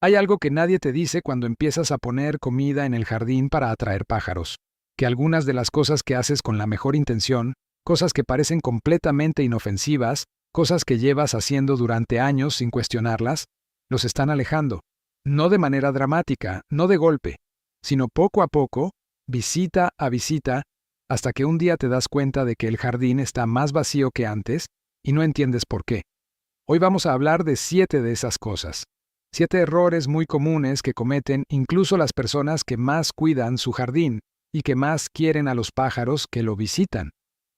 Hay algo que nadie te dice cuando empiezas a poner comida en el jardín para atraer pájaros, que algunas de las cosas que haces con la mejor intención, cosas que parecen completamente inofensivas, cosas que llevas haciendo durante años sin cuestionarlas, los están alejando. No de manera dramática, no de golpe, sino poco a poco, visita a visita, hasta que un día te das cuenta de que el jardín está más vacío que antes y no entiendes por qué. Hoy vamos a hablar de 7 de esas cosas. 7 errores muy comunes que cometen incluso las personas que más cuidan su jardín y que más quieren a los pájaros que lo visitan.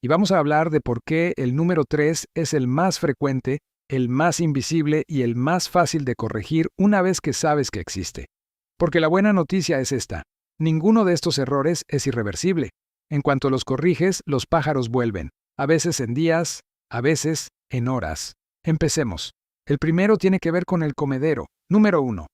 Y vamos a hablar de por qué el número 3 es el más frecuente, el más invisible y el más fácil de corregir una vez que sabes que existe. Porque la buena noticia es esta: ninguno de estos errores es irreversible. En cuanto los corriges, los pájaros vuelven, a veces en días, a veces en horas. Empecemos. El primero tiene que ver con el comedero. Número 1.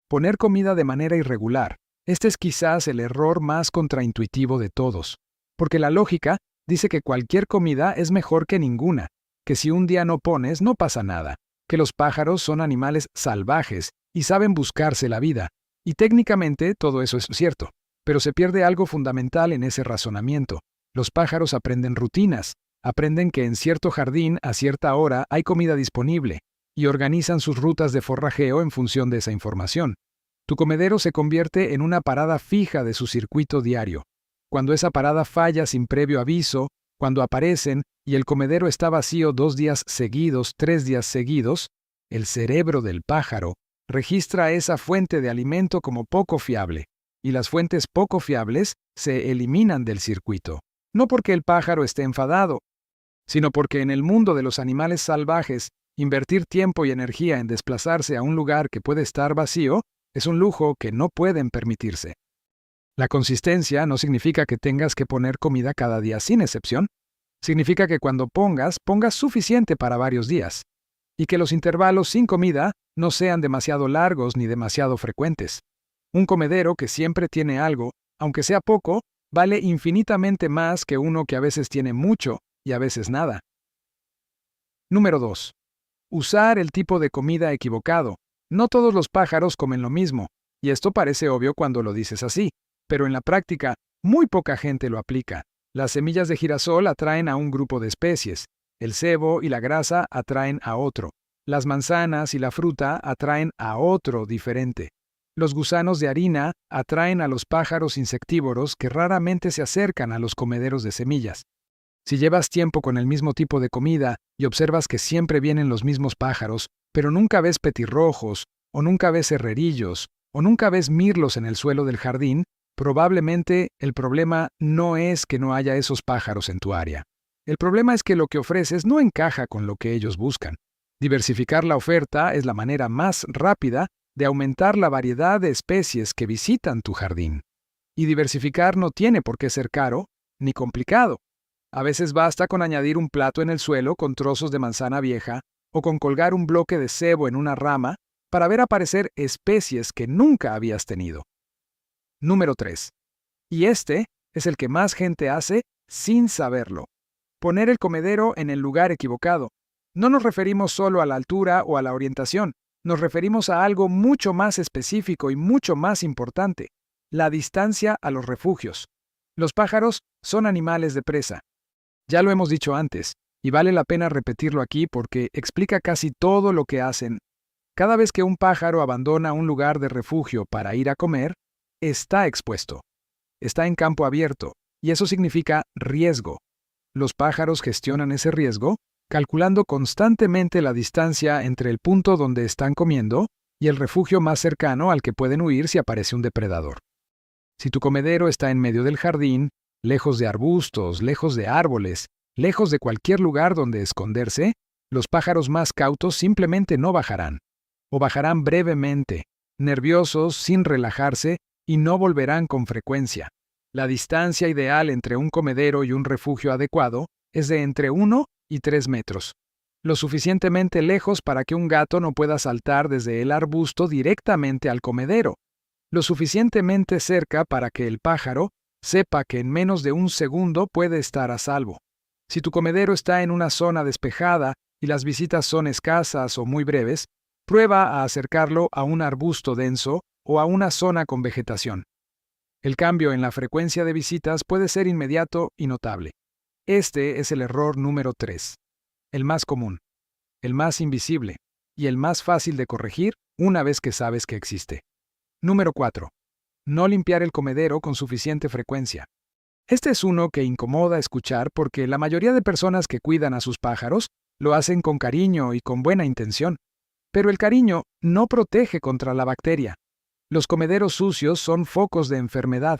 Poner comida de manera irregular. Este es quizás el error más contraintuitivo de todos. Porque la lógica dice que cualquier comida es mejor que ninguna, que si un día no pones, no pasa nada, que los pájaros son animales salvajes y saben buscarse la vida. Y técnicamente todo eso es cierto, pero se pierde algo fundamental en ese razonamiento. Los pájaros aprenden rutinas, aprenden que en cierto jardín a cierta hora hay comida disponible, y organizan sus rutas de forrajeo en función de esa información. Tu comedero se convierte en una parada fija de su circuito diario. Cuando esa parada falla sin previo aviso, cuando aparecen y el comedero está vacío 2 días seguidos, 3 días seguidos, el cerebro del pájaro registra esa fuente de alimento como poco fiable, y las fuentes poco fiables se eliminan del circuito. No porque el pájaro esté enfadado, sino porque en el mundo de los animales salvajes, invertir tiempo y energía en desplazarse a un lugar que puede estar vacío es un lujo que no pueden permitirse. La consistencia no significa que tengas que poner comida cada día sin excepción. Significa que cuando pongas suficiente para varios días. Y que los intervalos sin comida no sean demasiado largos ni demasiado frecuentes. Un comedero que siempre tiene algo, aunque sea poco, vale infinitamente más que uno que a veces tiene mucho y a veces nada. Número 2. Usar el tipo de comida equivocado. No todos los pájaros comen lo mismo, y esto parece obvio cuando lo dices así, pero en la práctica, muy poca gente lo aplica. Las semillas de girasol atraen a un grupo de especies, el sebo y la grasa atraen a otro, las manzanas y la fruta atraen a otro diferente. Los gusanos de harina atraen a los pájaros insectívoros que raramente se acercan a los comederos de semillas. Si llevas tiempo con el mismo tipo de comida y observas que siempre vienen los mismos pájaros, pero nunca ves petirrojos, o nunca ves herrerillos, o nunca ves mirlos en el suelo del jardín, probablemente el problema no es que no haya esos pájaros en tu área. El problema es que lo que ofreces no encaja con lo que ellos buscan. Diversificar la oferta es la manera más rápida de aumentar la variedad de especies que visitan tu jardín. Y diversificar no tiene por qué ser caro ni complicado. A veces basta con añadir un plato en el suelo con trozos de manzana vieja o con colgar un bloque de sebo en una rama para ver aparecer especies que nunca habías tenido. Número 3. Y este es el que más gente hace sin saberlo. Poner el comedero en el lugar equivocado. No nos referimos solo a la altura o a la orientación, nos referimos a algo mucho más específico y mucho más importante: la distancia a los refugios. Los pájaros son animales de presa. Ya lo hemos dicho antes, y vale la pena repetirlo aquí porque explica casi todo lo que hacen. Cada vez que un pájaro abandona un lugar de refugio para ir a comer, está expuesto. Está en campo abierto, y eso significa riesgo. Los pájaros gestionan ese riesgo calculando constantemente la distancia entre el punto donde están comiendo y el refugio más cercano al que pueden huir si aparece un depredador. Si tu comedero está en medio del jardín, lejos de arbustos, lejos de árboles, lejos de cualquier lugar donde esconderse, los pájaros más cautos simplemente no bajarán, o bajarán brevemente, nerviosos, sin relajarse, y no volverán con frecuencia. La distancia ideal entre un comedero y un refugio adecuado es de entre 1 y 3 metros, lo suficientemente lejos para que un gato no pueda saltar desde el arbusto directamente al comedero, lo suficientemente cerca para que el pájaro sepa que en menos de un segundo puede estar a salvo. Si tu comedero está en una zona despejada y las visitas son escasas o muy breves, Prueba a acercarlo a un arbusto denso o a una zona con vegetación. El cambio en la frecuencia de visitas puede ser inmediato y notable. Este es el error número 3, el más común, el más invisible y el más fácil de corregir una vez que sabes que existe. Número 4. No limpiar el comedero con suficiente frecuencia. Este es uno que incomoda escuchar porque la mayoría de personas que cuidan a sus pájaros lo hacen con cariño y con buena intención. Pero el cariño no protege contra la bacteria. Los comederos sucios son focos de enfermedad.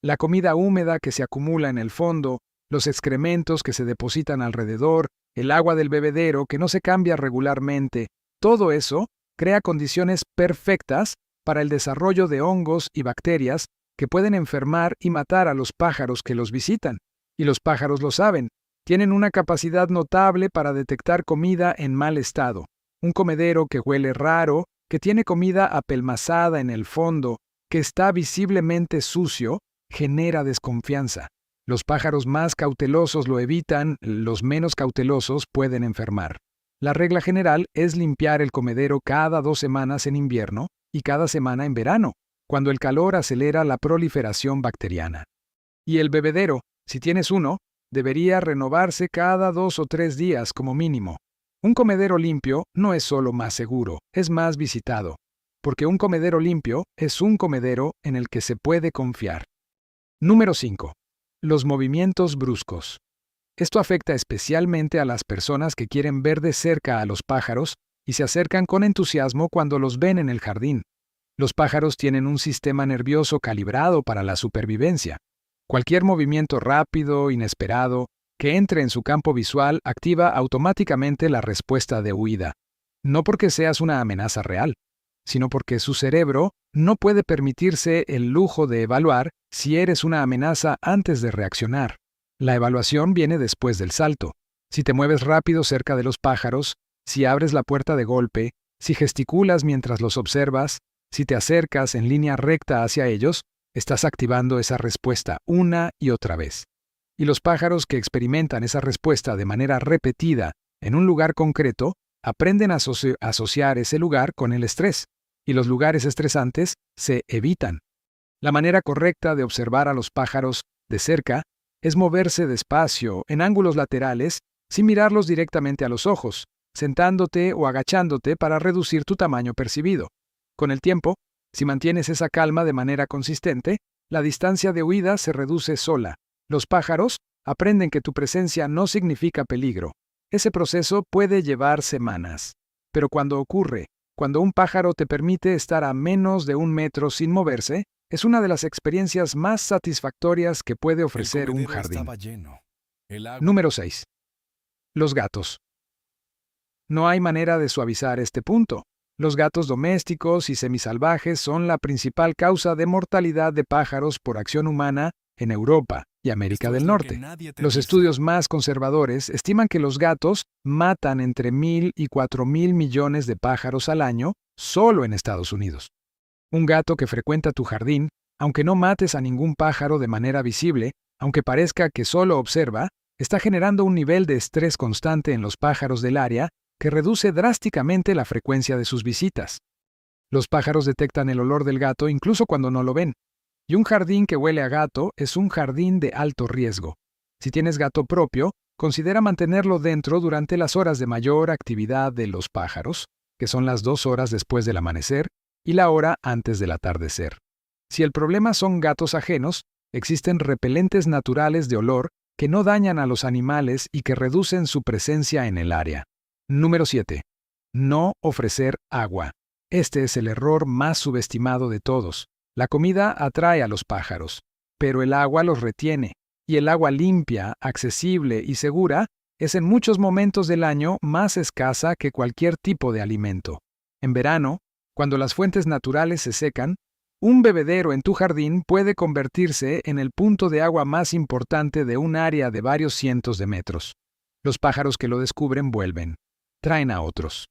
La comida húmeda que se acumula en el fondo, los excrementos que se depositan alrededor, el agua del bebedero que no se cambia regularmente, todo eso crea condiciones perfectas para el desarrollo de hongos y bacterias que pueden enfermar y matar a los pájaros que los visitan. Y los pájaros lo saben. Tienen una capacidad notable para detectar comida en mal estado. Un comedero que huele raro, que tiene comida apelmazada en el fondo, que está visiblemente sucio, genera desconfianza. Los pájaros más cautelosos lo evitan, los menos cautelosos pueden enfermar. La regla general es limpiar el comedero cada 2 semanas en invierno y cada semana en verano, cuando el calor acelera la proliferación bacteriana. Y el bebedero, si tienes uno, debería renovarse cada 2 o 3 días como mínimo. Un comedero limpio no es solo más seguro, es más visitado, porque un comedero limpio es un comedero en el que se puede confiar. Número 5. Los movimientos bruscos. Esto afecta especialmente a las personas que quieren ver de cerca a los pájaros y se acercan con entusiasmo cuando los ven en el jardín. Los pájaros tienen un sistema nervioso calibrado para la supervivencia. Cualquier movimiento rápido, inesperado, que entre en su campo visual activa automáticamente la respuesta de huida. No porque seas una amenaza real, sino porque su cerebro no puede permitirse el lujo de evaluar si eres una amenaza antes de reaccionar. La evaluación viene después del salto. Si te mueves rápido cerca de los pájaros, si abres la puerta de golpe, si gesticulas mientras los observas, si te acercas en línea recta hacia ellos, estás activando esa respuesta una y otra vez. Y los pájaros que experimentan esa respuesta de manera repetida en un lugar concreto aprenden a asociar ese lugar con el estrés, y los lugares estresantes se evitan. La manera correcta de observar a los pájaros de cerca es moverse despacio, en ángulos laterales, sin mirarlos directamente a los ojos, sentándote o agachándote para reducir tu tamaño percibido. Con el tiempo, si mantienes esa calma de manera consistente, la distancia de huida se reduce sola. Los pájaros aprenden que tu presencia no significa peligro. Ese proceso puede llevar semanas. Pero cuando ocurre, cuando un pájaro te permite estar a menos de 1 metro sin moverse, es una de las experiencias más satisfactorias que puede ofrecer un jardín. Número 6. Los gatos. No hay manera de suavizar este punto. Los gatos domésticos y semisalvajes son la principal causa de mortalidad de pájaros por acción humana en Europa y América del Norte. Los estudios más conservadores estiman que los gatos matan entre 1.000 y 4.000 millones de pájaros al año solo en Estados Unidos. Un gato que frecuenta tu jardín, aunque no mates a ningún pájaro de manera visible, aunque parezca que solo observa, está generando un nivel de estrés constante en los pájaros del área que reduce drásticamente la frecuencia de sus visitas. Los pájaros detectan el olor del gato incluso cuando no lo ven. Y un jardín que huele a gato es un jardín de alto riesgo. Si tienes gato propio, considera mantenerlo dentro durante las horas de mayor actividad de los pájaros, que son las 2 horas después del amanecer y la hora antes del atardecer. Si el problema son gatos ajenos, existen repelentes naturales de olor que no dañan a los animales y que reducen su presencia en el área. Número 7. No ofrecer agua. Este es el error más subestimado de todos. La comida atrae a los pájaros, pero el agua los retiene, y el agua limpia, accesible y segura es en muchos momentos del año más escasa que cualquier tipo de alimento. En verano, cuando las fuentes naturales se secan, un bebedero en tu jardín puede convertirse en el punto de agua más importante de un área de varios cientos de metros. Los pájaros que lo descubren vuelven, traen a otros.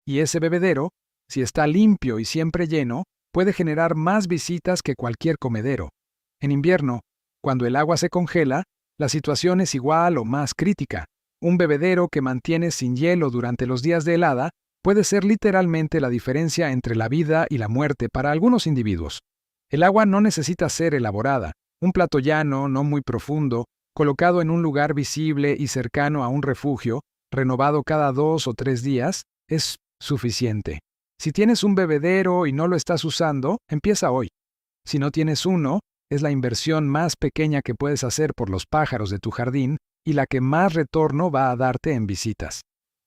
Y ese bebedero, si está limpio y siempre lleno, puede generar más visitas que cualquier comedero. En invierno, cuando el agua se congela, la situación es igual o más crítica. Un bebedero que mantienes sin hielo durante los días de helada Puede ser literalmente la diferencia entre la vida y la muerte para algunos individuos. El agua no necesita ser elaborada. Un plato llano, no muy profundo, colocado en un lugar visible y cercano a un refugio, renovado cada 2 o 3 días, es suficiente. Si tienes un bebedero y no lo estás usando, empieza hoy. Si no tienes uno, es la inversión más pequeña que puedes hacer por los pájaros de tu jardín y la que más retorno va a darte en visitas.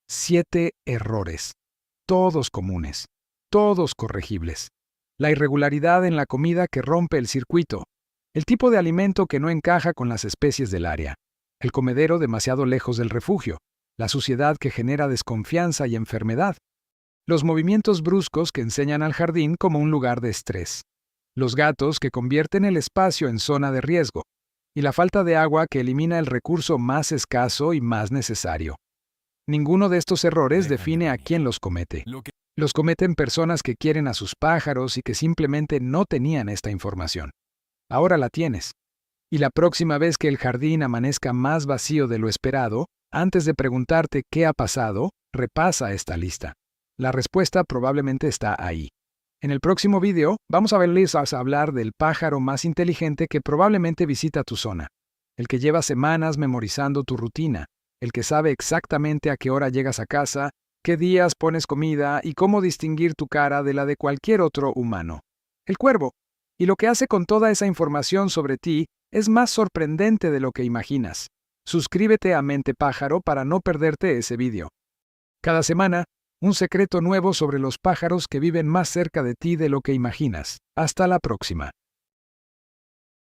7 errores. Todos comunes. Todos corregibles. La irregularidad en la comida que rompe el circuito. El tipo de alimento que no encaja con las especies del área. El comedero demasiado lejos del refugio. La suciedad que genera desconfianza y enfermedad. Los movimientos bruscos que enseñan al jardín como un lugar de estrés. Los gatos que convierten el espacio en zona de riesgo. Y la falta de agua que elimina el recurso más escaso y más necesario. Ninguno de estos errores define a quién los comete. Los cometen personas que quieren a sus pájaros y que simplemente no tenían esta información. Ahora la tienes. Y la próxima vez que el jardín amanezca más vacío de lo esperado, antes de preguntarte qué ha pasado, repasa esta lista. La respuesta probablemente está ahí. En el próximo video, vamos a verles a hablar del pájaro más inteligente que probablemente visita tu zona. El que lleva semanas memorizando tu rutina. El que sabe exactamente a qué hora llegas a casa, qué días pones comida y cómo distinguir tu cara de la de cualquier otro humano. El cuervo. Y lo que hace con toda esa información sobre ti es más sorprendente de lo que imaginas. Suscríbete a Mente Pájaro para no perderte ese video. Cada semana, un secreto nuevo sobre los pájaros que viven más cerca de ti de lo que imaginas. Hasta la próxima.